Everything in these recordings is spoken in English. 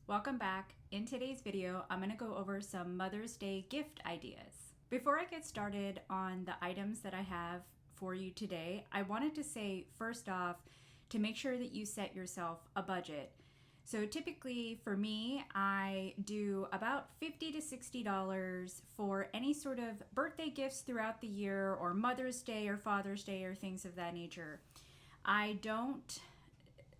Welcome back. In today's video, I'm going to go over some Mother's Day gift ideas. Before I get started on the items that I have for you today, I wanted to say first off to make sure that you set yourself a budget. So typically for me, I do about $50 to $60 for any sort of birthday gifts throughout the year, or Mother's Day or Father's Day or things of that nature. I don't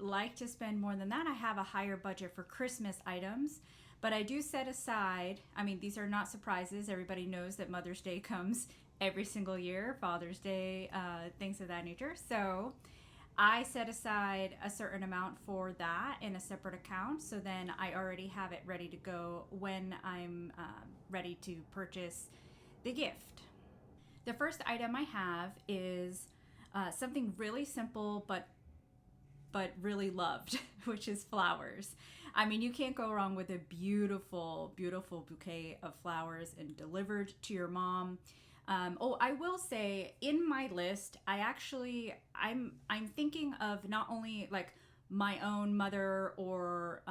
like to spend more than that. I have a higher budget for Christmas items, but I do set aside, these are not surprises. Everybody knows that Mother's Day comes every single year, Father's Day, things of that nature. So I set aside a certain amount for that in a separate account. So then I already have it ready to go when I'm ready to purchase the gift. The first item I have is something really simple, but really loved, which is flowers. You can't go wrong with a beautiful, beautiful bouquet of flowers and delivered to your mom. I will say in my list, I'm thinking of not only like my own mother or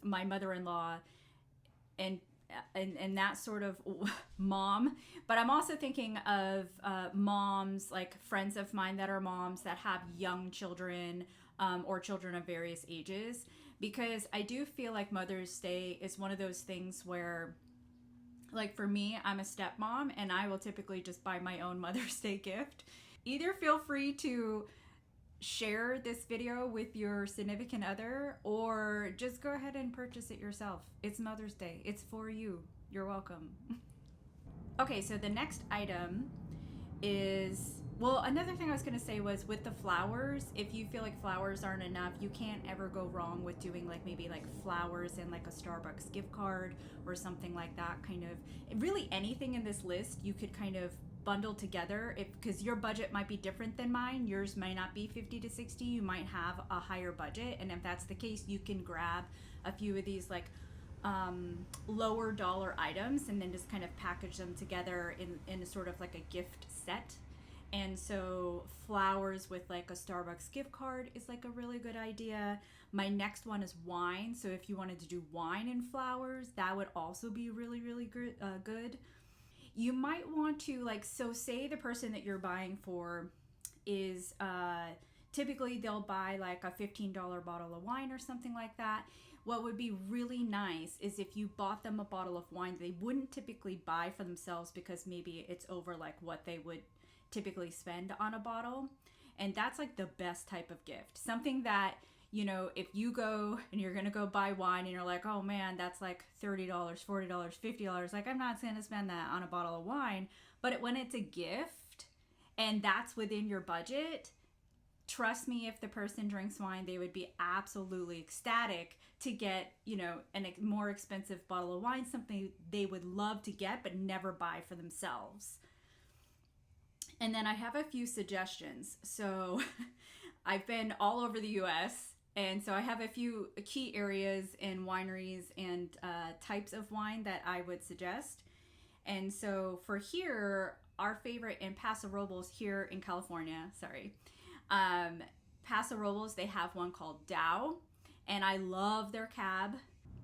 my mother-in-law and that sort of mom, but I'm also thinking of moms, like friends of mine that are moms that have young children or children of various ages, because I do feel like Mother's Day is one of those things where, like for me, I'm a stepmom and I will typically just buy my own Mother's Day gift. Either feel free to share this video with your significant other, or just go ahead and purchase it yourself. It's Mother's Day. It's for you. You're welcome. Okay, so the next item is, another thing I was going to say was with the flowers, if you feel like flowers aren't enough, you can't ever go wrong with doing maybe flowers and a Starbucks gift card or something like that. Kind of really anything in this list you could kind of bundle together, because your budget might be different than mine. Yours might not be 50 to 60. You might have a higher budget, and if that's the case, you can grab a few of these lower dollar items and then just kind of package them together in a sort of like a gift set. And so flowers with a Starbucks gift card is a really good idea. My next one is wine. So if you wanted to do wine and flowers, that would also be really, really good. You might want to so say the person that you're buying for is typically they'll buy a $15 bottle of wine or something like that. What would be really nice is if you bought them a bottle of wine they wouldn't typically buy for themselves, because maybe it's over what they would typically spend on a bottle. And that's the best type of gift. Something that, if you go and you're going to go buy wine and you're like, oh man, that's $30, $40, $50. I'm not going to spend that on a bottle of wine. But when it's a gift and that's within your budget, trust me, if the person drinks wine, they would be absolutely ecstatic to get, a more expensive bottle of wine, something they would love to get but never buy for themselves. And then I have a few suggestions. So I've been all over the US, and so I have a few key areas in wineries and types of wine that I would suggest. And so for here, our favorite in Paso Robles here in California, Paso Robles, they have one called Dow, and I love their cab.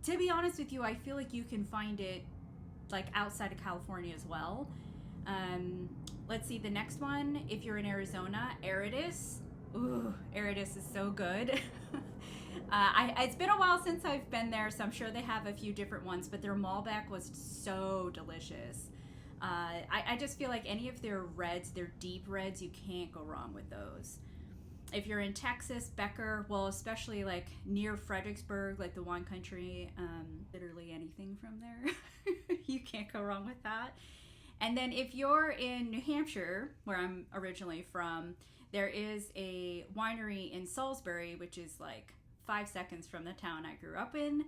To be honest with you, I feel like you can find it outside of California as well. Let's see, the next one, if you're in Arizona, Aridus. Ooh, Aridus is so good. It's been a while since I've been there, so I'm sure they have a few different ones, but their Malbec was so delicious. I just feel like any of their reds, their deep reds, you can't go wrong with those. If you're in Texas, Becker, especially near Fredericksburg, the wine country, literally anything from there, you can't go wrong with that. And then if you're in New Hampshire, where I'm originally from, there is a winery in Salisbury, which is 5 seconds from the town I grew up in.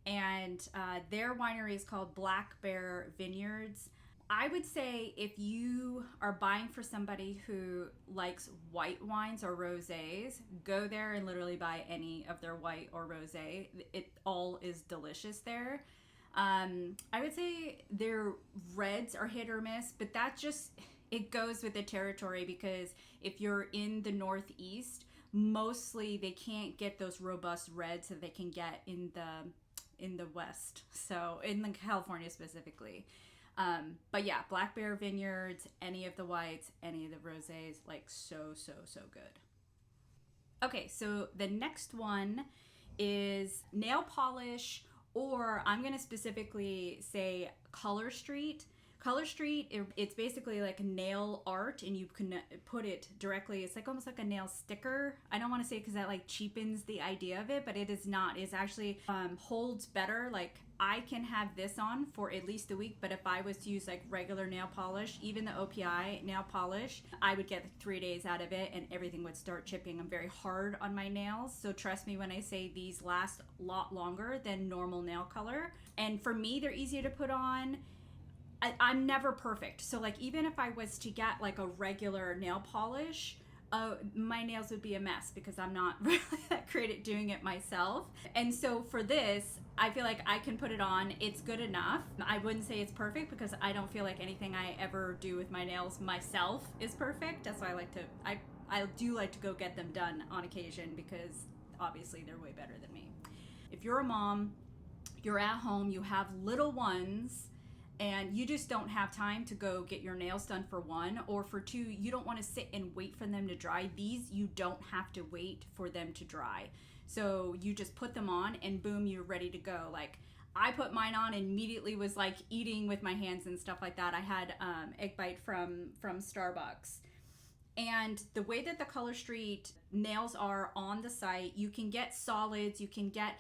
And their winery is called Black Bear Vineyards. I would say if you are buying for somebody who likes white wines or rosés, go there and literally buy any of their white or rosé. It all is delicious there. I would say their reds are hit or miss, but it goes with the territory, because if you're in the Northeast, mostly they can't get those robust reds that they can get in the in the West, so in the California specifically. But yeah, Black Bear Vineyards, any of the whites, any of the rosés, like so good. Okay, so the next one is nail polish, or I'm going to specifically say Color Street. Color Street, it's basically like nail art, and you can put it directly. It's like almost like a nail sticker. I don't want to say because that like cheapens the idea of it, but it is not. It's actually holds better. Like I can have this on for at least a week, but if I was to use like regular nail polish, even the OPI nail polish, I would get 3 days out of it and everything would start chipping. I'm very hard on my nails, so trust me when I say these last a lot longer than normal nail color. And for me, they're easier to put on. I'm never perfect, so like even if I was to get like a regular nail polish, my nails would be a mess because I'm not really that great at doing it myself. And so for this, I feel like I can put it on. It's good enough. I wouldn't say it's perfect because I don't feel like anything I ever do with my nails myself is perfect. That's why I do like to go get them done on occasion because obviously they're way better than me. If you're a mom, you're at home, you have little ones, and you just don't have time to go get your nails done for one, or for two, you don't want to sit and wait for them to dry. These, you don't have to wait for them to dry. So you just put them on and boom, you're ready to go. Like I put mine on and immediately was like eating with my hands and stuff like that. I had egg bite from Starbucks. And the way that the Color Street nails are on the site, you can get solids, you can get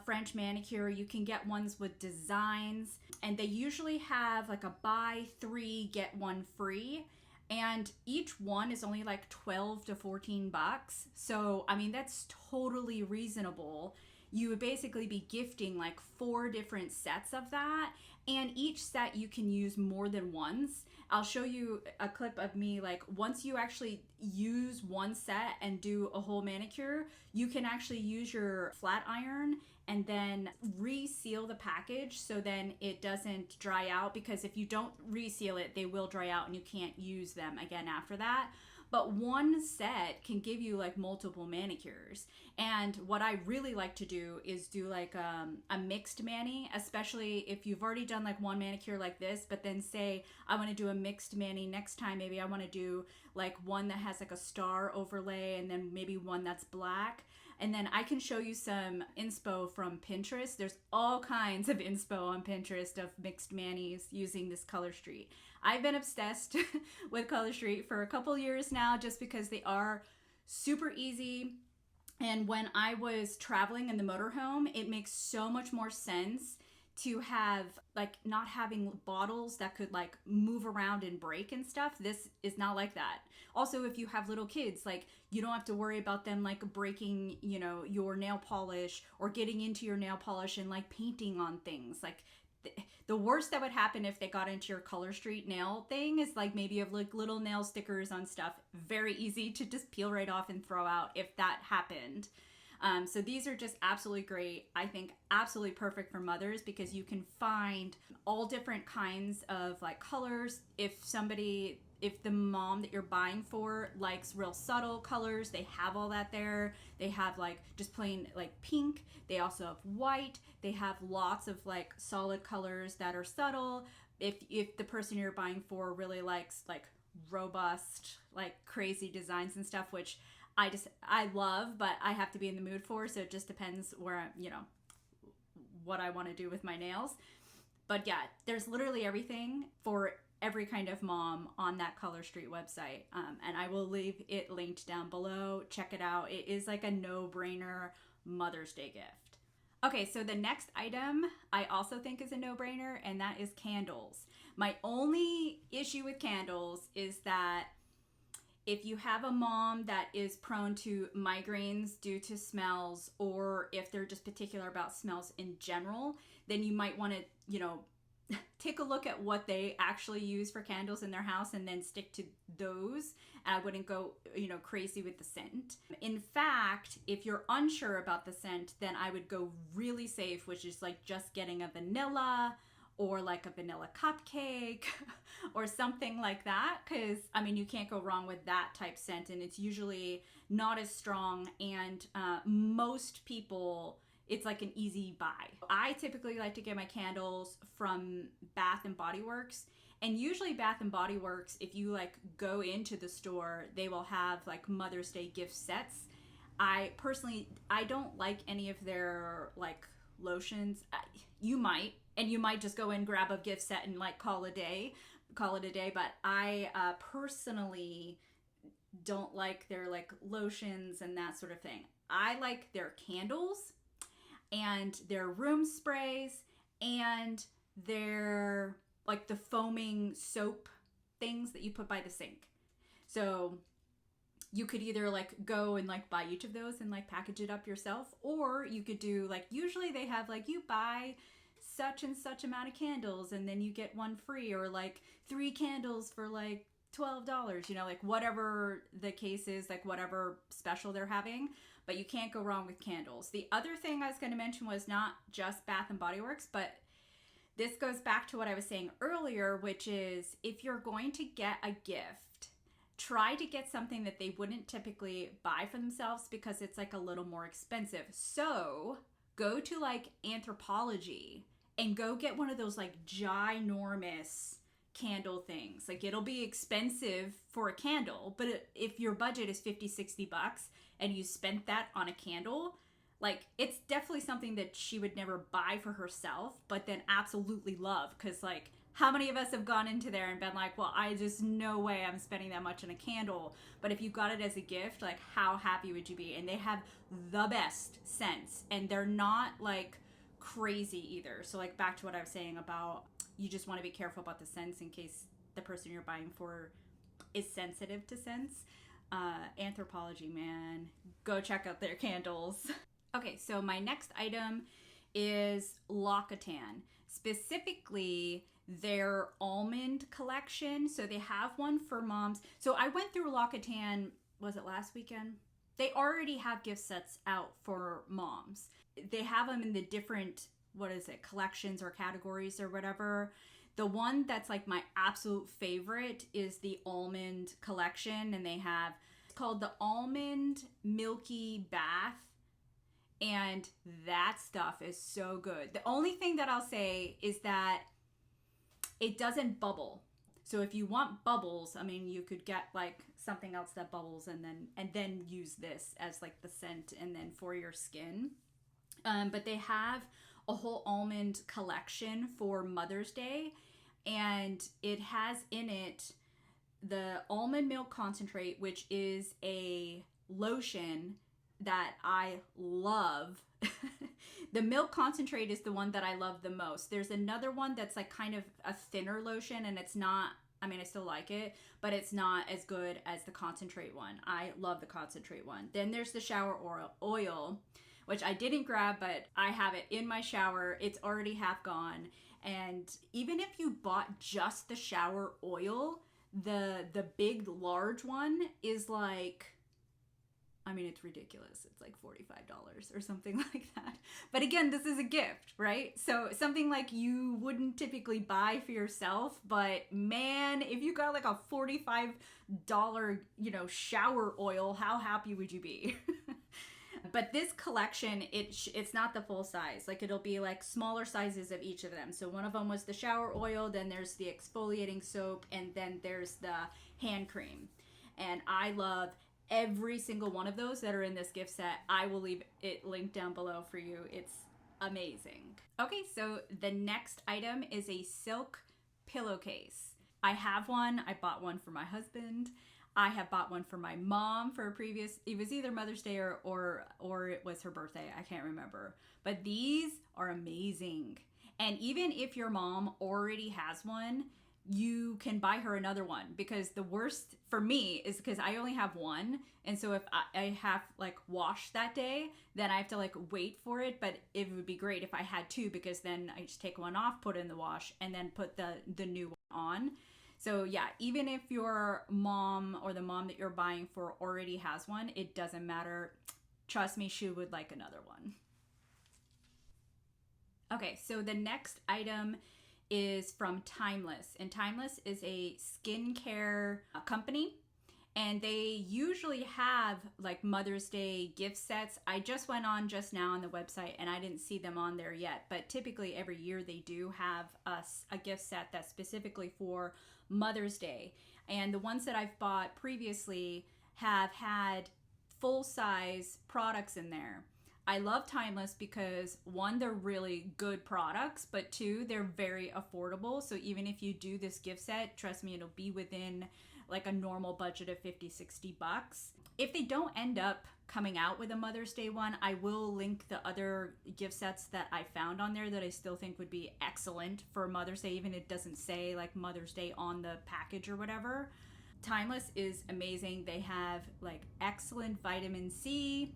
French manicure, you can get ones with designs, and they usually have like a buy 3 get 1 free, and each one is only like 12 to 14 bucks. So I mean, that's totally reasonable. You would basically be gifting like 4 different sets of that, and each set you can use more than once. I'll show you a clip of me, like once you actually use one set and do a whole manicure, you can actually use your flat iron and then reseal the package so then it doesn't dry out, because if you don't reseal it, they will dry out and you can't use them again after that. But one set can give you like multiple manicures. And what I really like to do is do like a mixed mani, especially if you've already done like one manicure like this, but then say I want to do a mixed mani next time. Maybe I want to do like one that has like a star overlay and then maybe one that's black. And then I can show you some inspo from Pinterest. There's all kinds of inspo on Pinterest of mixed manis using this Color Street. I've been obsessed with Color Street for a couple years now just because they are super easy. And when I was traveling in the motorhome, it makes so much more sense to have like not having bottles that could like move around and break and stuff. This is not like that. Also, if you have little kids, like you don't have to worry about them like breaking, you know, your nail polish or getting into your nail polish and like painting on things. Like the worst that would happen if they got into your Color Street nail thing is like maybe you have like little nail stickers on stuff. Very easy to just peel right off and throw out if that happened. So these are just absolutely great. I think absolutely perfect for mothers because you can find all different kinds of like colors. If the mom that you're buying for likes real subtle colors, they have all that there. They have like just plain like pink. They also have white. They have lots of like solid colors that are subtle. If the person you're buying for really likes like robust, like crazy designs and stuff, which I love, but I have to be in the mood for, so it just depends where what I want to do with my nails. But yeah, there's literally everything for every kind of mom on that Color Street website. And I will leave it linked down below. Check it out. It is like a no-brainer Mother's Day gift. Okay, so the next item I also think is a no-brainer, and that is candles. My only issue with candles is that if you have a mom that is prone to migraines due to smells, or if they're just particular about smells in general, then you might want to, take a look at what they actually use for candles in their house and then stick to those. I wouldn't go, crazy with the scent. In fact, if you're unsure about the scent, then I would go really safe, which is like just getting a vanilla or like a vanilla cupcake or something like that, because you can't go wrong with that type scent, and it's usually not as strong, and most people it's like an easy buy. I typically like to get my candles from Bath and Body Works. And usually Bath and Body Works, if you like go into the store, they will have like Mother's Day gift sets. I personally don't like any of their like lotions. You might, and you might just go and grab a gift set and like call it a day. But I personally don't like their like lotions and that sort of thing. I like their candles and their room sprays and their like the foaming soap things that you put by the sink. So you could either like go and like buy each of those and like package it up yourself, or you could do like, usually they have like, you buy such and such amount of candles and then you get one free, or like 3 candles for like $12, you know, like whatever the case is, like whatever special they're having. But you can't go wrong with candles. The other thing I was going to mention was not just Bath and Body Works, but this goes back to what I was saying earlier, which is if you're going to get a gift, try to get something that they wouldn't typically buy for themselves, because it's like a little more expensive. So go to like Anthropologie and go get one of those like ginormous candle things. Like it'll be expensive for a candle, but if your budget is $50-$60 and you spent that on a candle, like it's definitely something that she would never buy for herself, but then absolutely love. Because like, how many of us have gone into there and been like, well, I just, no way I'm spending that much on a candle. But if you got it as a gift, like how happy would you be? And they have the best scents, and they're not like crazy either. So like back to what I was saying about, you just want to be careful about the scents in case the person you're buying for is sensitive to scents. Anthropologie, man, go check out their candles. Okay, so my next item is L'Occitane, specifically their almond collection. So they have one for moms. So I went through L'Occitane, was it last weekend? They already have gift sets out for moms. They have them in the different, collections or categories or whatever. The one that's like my absolute favorite is the almond collection, and they have, it's called the Almond Milky Bath, and that stuff is so good. The only thing that I'll say is that it doesn't bubble. So if you want bubbles, I mean, you could get like something else that bubbles and then use this as like the scent and then for your skin. But they have a whole almond collection for Mother's Day, and it has in it the almond milk concentrate, which is a lotion that I love. The milk concentrate is the one that I love the most. There's another one that's like kind of a thinner lotion, and it's not, I mean, I still like it, but it's not as good as the concentrate one. I love the concentrate one. Then there's the shower oil, which I didn't grab, but I have it in my shower. It's already half gone. And even if you bought just the shower oil, the big large one is like, I mean, it's ridiculous. It's like $45 or something like that. But again, this is a gift, right? So something like you wouldn't typically buy for yourself, but man, if you got like a $45, shower oil, how happy would you be? But this collection, it's not the full size. Like it'll be like smaller sizes of each of them. So one of them was the shower oil, then there's the exfoliating soap, and then there's the hand cream. And I love every single one of those that are in this gift set. I will leave it linked down below for you. It's amazing. Okay, so the next item is a silk pillowcase. I have one. I bought one for my husband. I have bought one for my mom for a previous, it was either Mother's Day or it was her birthday. I can't remember. But these are amazing. And even if your mom already has one, you can buy her another one, because the worst for me is because I only have one. And so if I have like wash that day, then I have to like wait for it. But it would be great if I had two, because then I just take one off, put it in the wash, and then put the new one on. So yeah, even if your mom or the mom that you're buying for already has one, it doesn't matter. Trust me, she would like another one. Okay, so the next item is from Timeless. And Timeless is a skincare company. And they usually have like Mother's Day gift sets. I just went on just now on the website and I didn't see them on there yet, but typically every year they do have a gift set that's specifically for Mother's Day. And the ones that I've bought previously have had full-size products in there. I love Timeless because one, they're really good products, but two, they're very affordable. So even if you do this gift set, trust me, it'll be within like a normal budget of 50-60 bucks. If they don't end up coming out with a Mother's Day one, I will link the other gift sets that I found on there that I still think would be excellent for Mother's Day, even if it doesn't say like Mother's Day on the package or whatever. Timeless is amazing. They have like excellent vitamin C.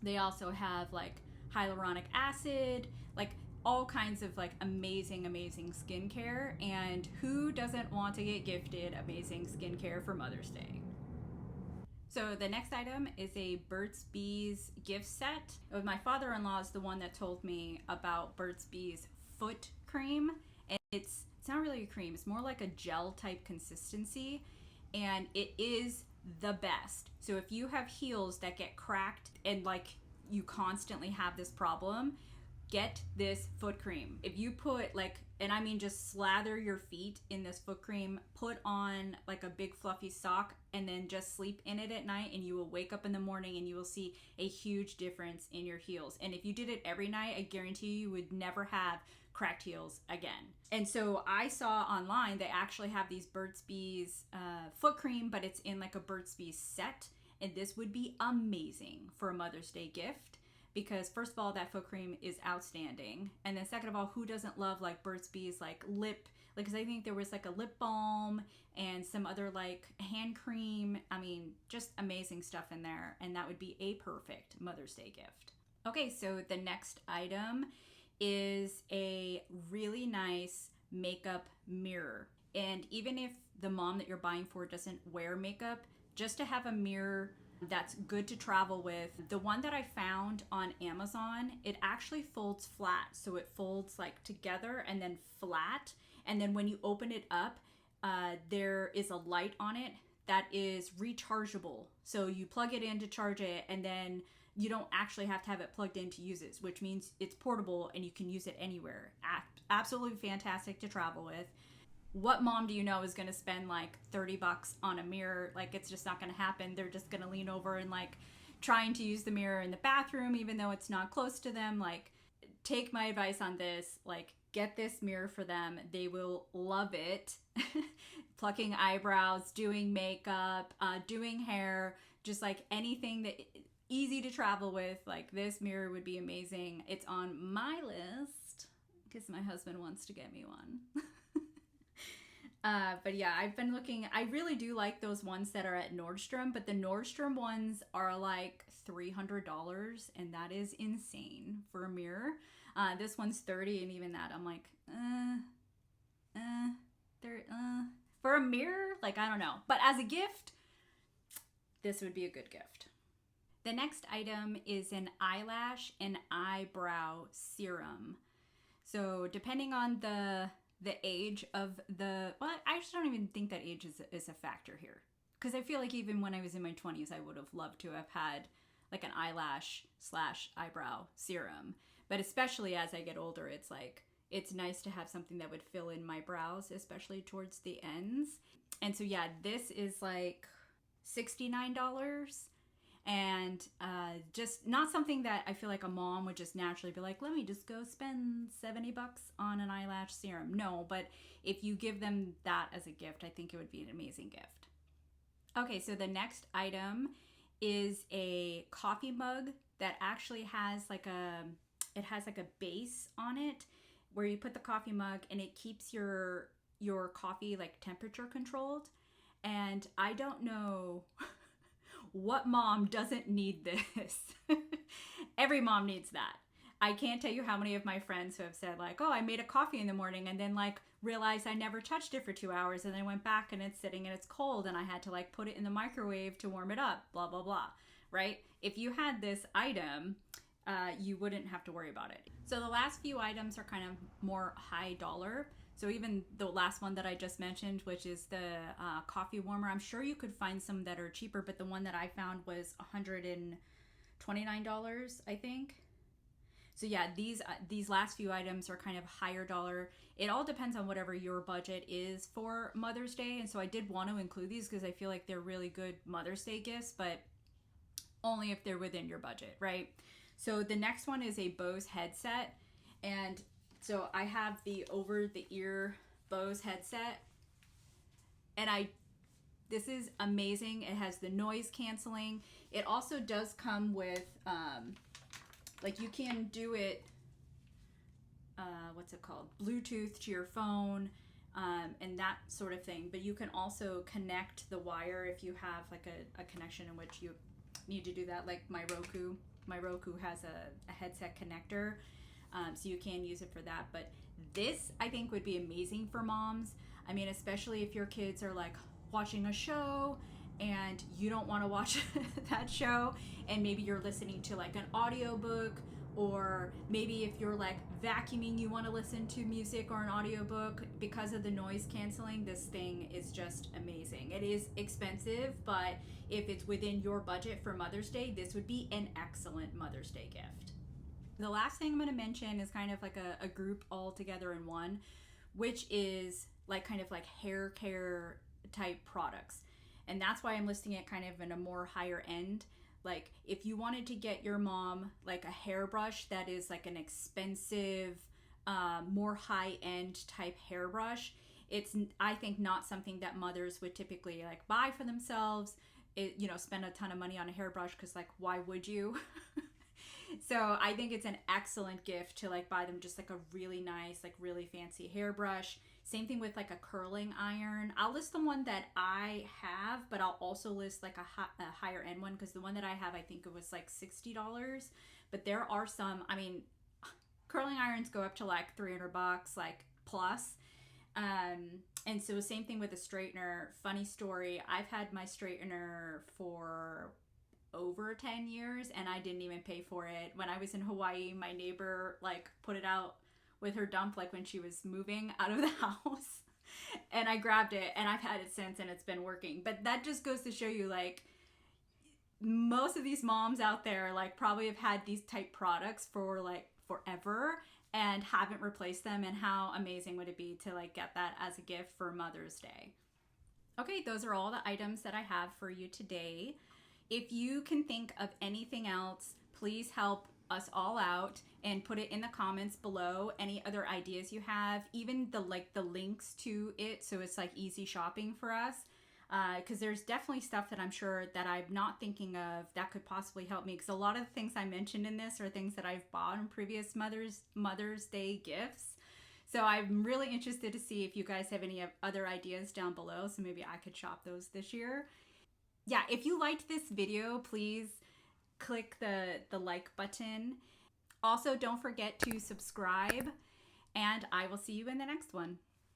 They also have like hyaluronic acid, like all kinds of like amazing skincare. And who doesn't want to get gifted amazing skincare for Mother's Day? So the next item is a Burts Bees gift set. My father-in-law is the one that told me about Burts Bees foot cream. And it's not really a cream, it's more like a gel type consistency. And it is the best. So if you have heels that get cracked and like you constantly have this problem, get this foot cream. If you put like, and I mean just slather your feet in this foot cream, put on like a big fluffy sock, and then just sleep in it at night, and you will wake up in the morning and you will see a huge difference in your heels. And if you did it every night, I guarantee you would never have cracked heels again. And so I saw online they actually have these Burts Bees foot cream, but it's in like a Burts Bees set. And this would be amazing for a Mother's Day gift because first of all, that foot cream is outstanding. And then second of all, who doesn't love like Burts Bees like lip, like, cause I think there was like a lip balm and some other like hand cream. I mean, just amazing stuff in there. And that would be a perfect Mother's Day gift. Okay, so the next item is a really nice makeup mirror. And even if the mom that you're buying for doesn't wear makeup, just to have a mirror that's good to travel with. The one that I found on Amazon, it actually folds flat. So it folds like together and then flat. And then when you open it up, there is a light on it that is rechargeable. So you plug it in to charge it, and then you don't actually have to have it plugged in to use it, which means it's portable and you can use it anywhere. Absolutely fantastic to travel with. What mom do you know is going to spend like 30 bucks on a mirror? Like, it's just not going to happen. They're just going to lean over and like trying to use the mirror in the bathroom, even though it's not close to them. Like, take my advice on this. Like, get this mirror for them. They will love it. Plucking eyebrows, doing makeup, doing hair, just like anything that easy to travel with. Like, this mirror would be amazing. It's on my list because my husband wants to get me one. But yeah, I've been looking. I really do like those ones that are at Nordstrom, but the Nordstrom ones are like $300, and that is insane for a mirror. This one's $30, and even that, I'm like, for a mirror, like, I don't know. But as a gift, this would be a good gift. The next item is an eyelash and eyebrow serum. So depending on the age of the, well, I just don't even think that age is a factor here. Because I feel like even when I was in my 20s, I would have loved to have had like an eyelash/eyebrow serum. But especially as I get older, it's like, it's nice to have something that would fill in my brows, especially towards the ends. And so yeah, this is like $69. And just not something that I feel like a mom would just naturally be like, let me just go spend 70 bucks on an eyelash serum. No, but if you give them that as a gift, I think it would be an amazing gift. Okay, so the next item is a coffee mug that actually has like a base on it where you put the coffee mug and it keeps your coffee like temperature controlled. And I don't know what mom doesn't need this? Every mom needs that. I can't tell you how many of my friends who have said like, oh, I made a coffee in the morning and then like realized I never touched it for 2 hours and then went back and it's sitting and it's cold and I had to like put it in the microwave to warm it up, blah, blah, blah, right? If you had this item, you wouldn't have to worry about it. So the last few items are kind of more high dollar. So even the last one that I just mentioned, which is the coffee warmer, I'm sure you could find some that are cheaper, but the one that I found was $129, I think. So yeah, these last few items are kind of higher dollar. It all depends on whatever your budget is for Mother's Day, and so I did want to include these because I feel like they're really good Mother's Day gifts, but only if they're within your budget, right? So the next one is a Bose headset, and so I have the over-the-ear Bose headset, and this is amazing. It has the noise canceling. It also does come with like you can do it, what's it called? Bluetooth to your phone, and that sort of thing. But you can also connect the wire if you have like a connection in which you need to do that. Like my Roku has a headset connector, so you can use it for that. But this, I think, would be amazing for moms. I mean, especially if your kids are like watching a show and you don't want to watch that show, and maybe you're listening to like an audiobook, or maybe if you're like vacuuming, you want to listen to music or an audiobook. Because of the noise canceling, this thing is just amazing. It is expensive, but if it's within your budget for Mother's Day, this would be an excellent Mother's Day gift. The last thing I'm going to mention is kind of like a group all together in one, which is like kind of like hair care type products. And that's why I'm listing it kind of in a more higher end. Like if you wanted to get your mom like a hairbrush that is like an expensive, more high-end type hairbrush, it's, I think, not something that mothers would typically like buy for themselves. Spend a ton of money on a hairbrush, because like, why would you? So I think it's an excellent gift to like buy them just like a really nice, like really fancy hairbrush. Same thing with like a curling iron. I'll list the one that I have, but I'll also list like a higher end one, because the one that I have, I think it was like $60. But there are some, I mean, curling irons go up to like $300, like plus. And so same thing with a straightener. Funny story, I've had my straightener for over 10 years and I didn't even pay for it. When I was in Hawaii, my neighbor like put it out with her dump, like when she was moving out of the house, and I grabbed it and I've had it since and it's been working. But that just goes to show you, like, most of these moms out there like probably have had these type products for like forever and haven't replaced them, and how amazing would it be to like get that as a gift for Mother's Day. Okay, those are all the items that I have for you today. If you can think of anything else, please help us all out and put it in the comments below. Any other ideas you have, even the links to it, so it's like easy shopping for us, because there's definitely stuff that I'm sure that I'm not thinking of that could possibly help me, because a lot of the things I mentioned in this are things that I've bought in previous Mother's Day gifts. So I'm really interested to see if you guys have any other ideas down below, so maybe I could shop those this year. Yeah, if you liked this video, please click the like button. Also, don't forget to subscribe, and I will see you in the next one.